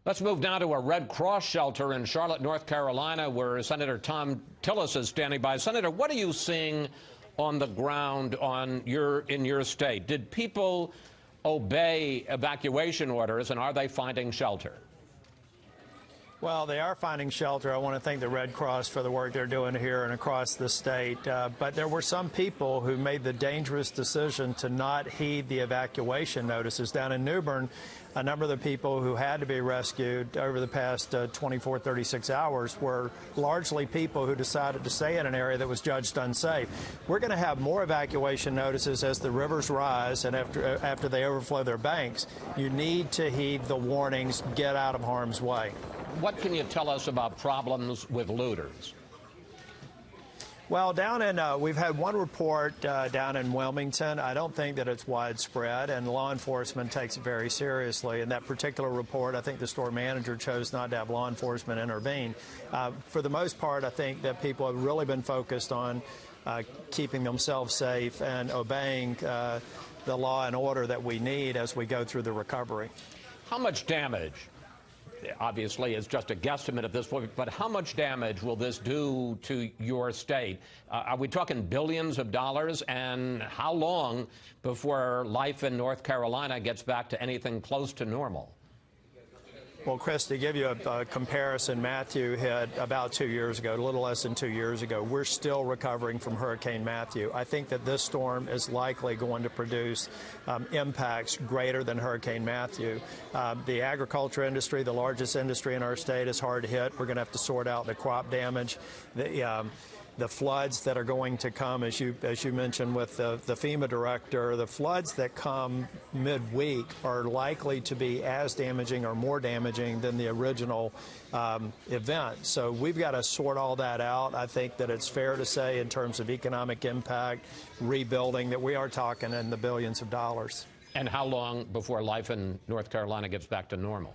Let's move now to a Red Cross shelter in Charlotte, North Carolina, where Senator Thom Tillis is standing by. Senator, what are you seeing on the ground in your state? Did people obey evacuation orders, and are they finding shelter? Well, they are finding shelter. I want to thank the Red Cross for the work they're doing here and across the state. But there were some people who made the dangerous decision to not heed the evacuation notices. Down in New Bern, a number of the people who had to be rescued over the past 24, 36 hours were largely people who decided to stay in an area that was judged unsafe. We're going to have more evacuation notices as the rivers rise and after they overflow their banks. You need to heed the warnings, get out of harm's way. What can you tell us about problems with looters? Well, we've had one report down in Wilmington. I don't think that it's widespread, and law enforcement takes it very seriously. In that particular report, I think the store manager chose not to have law enforcement intervene. For the most part, I think that people have really been focused on keeping themselves safe and obeying the law and order that we need as we go through the recovery. How much damage? Obviously, it's just a guesstimate at this point, but how much damage will this do to your state? Are we talking billions of dollars? And how long before life in North Carolina gets back to anything close to normal? Well, Chris, to give you a comparison, Matthew hit about 2 years ago, a little less than 2 years ago. We're still recovering from Hurricane Matthew. I think that this storm is likely going to produce impacts greater than Hurricane Matthew. The agriculture industry, the largest industry in our state, is hard hit. We're going to have to sort out the crop damage. The floods that are going to come, as you mentioned with the FEMA director, the floods that come midweek are likely to be as damaging or more damaging than the original event. So we've got to sort all that out. I think that it's fair to say in terms of economic impact, rebuilding, that we are talking in the billions of dollars. And how long before life in North Carolina gets back to normal?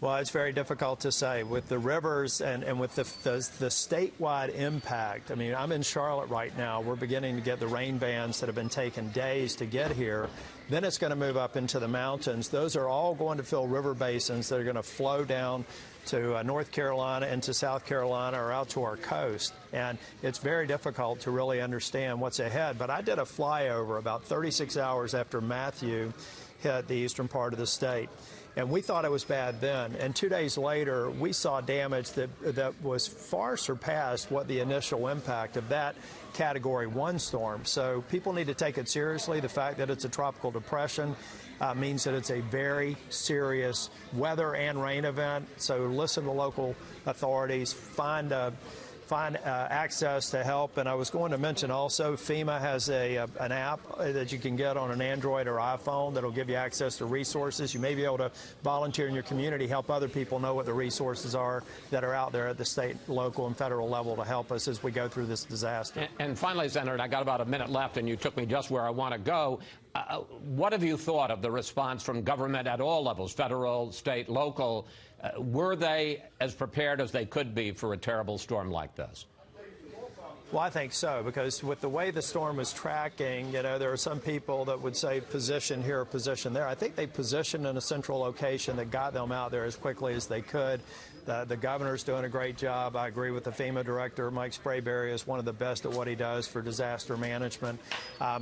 Well, it's very difficult to say. With the rivers and with the statewide impact, I mean, I'm in Charlotte right now. We're beginning to get the rain bands that have been taking days to get here. Then it's going to move up into the mountains. Those are all going to fill river basins that are going to flow down to North Carolina and to South Carolina or out to our coast. And it's very difficult to really understand what's ahead. But I did a flyover about 36 hours after Matthew hit the eastern part of the state. And we thought it was bad then. And 2 days later, we saw damage that was far surpassed what the initial impact of that Category 1 storm. So people need to take it seriously. The fact that it's a tropical depression means that it's a very serious weather and rain event. So listen to local authorities, find access to help. And I was going to mention also, FEMA has an app that you can get on an Android or iPhone that'll give you access to resources. You may be able to volunteer in your community, help other people know what the resources are that are out there at the state, local, and federal level to help us as we go through this disaster. And finally, Senator, I got about a minute left, and you took me just where I want to go. What have you thought of the response from government at all levels, federal, state, local? Were they as prepared as they could be for a terrible storm like this? Well, I think so, because with the way the storm is tracking, there are some people that would say position here or position there. I think they positioned in a central location that got them out there as quickly as they could. The governor's doing a great job. I agree with the FEMA director. Mike Sprayberry is one of the best at what he does for disaster management.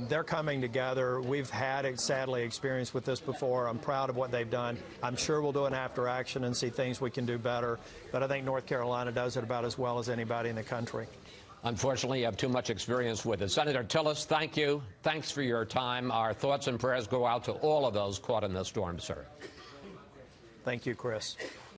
They're coming together. We've had, sadly, experience with this before. I'm proud of what they've done. I'm sure we'll do an after action and see things we can do better. But I think North Carolina does it about as well as anybody in the country. Unfortunately, you have too much experience with it. Senator Tillis, thank you. Thanks for your time. Our thoughts and prayers go out to all of those caught in this storm, sir. Thank you, Chris.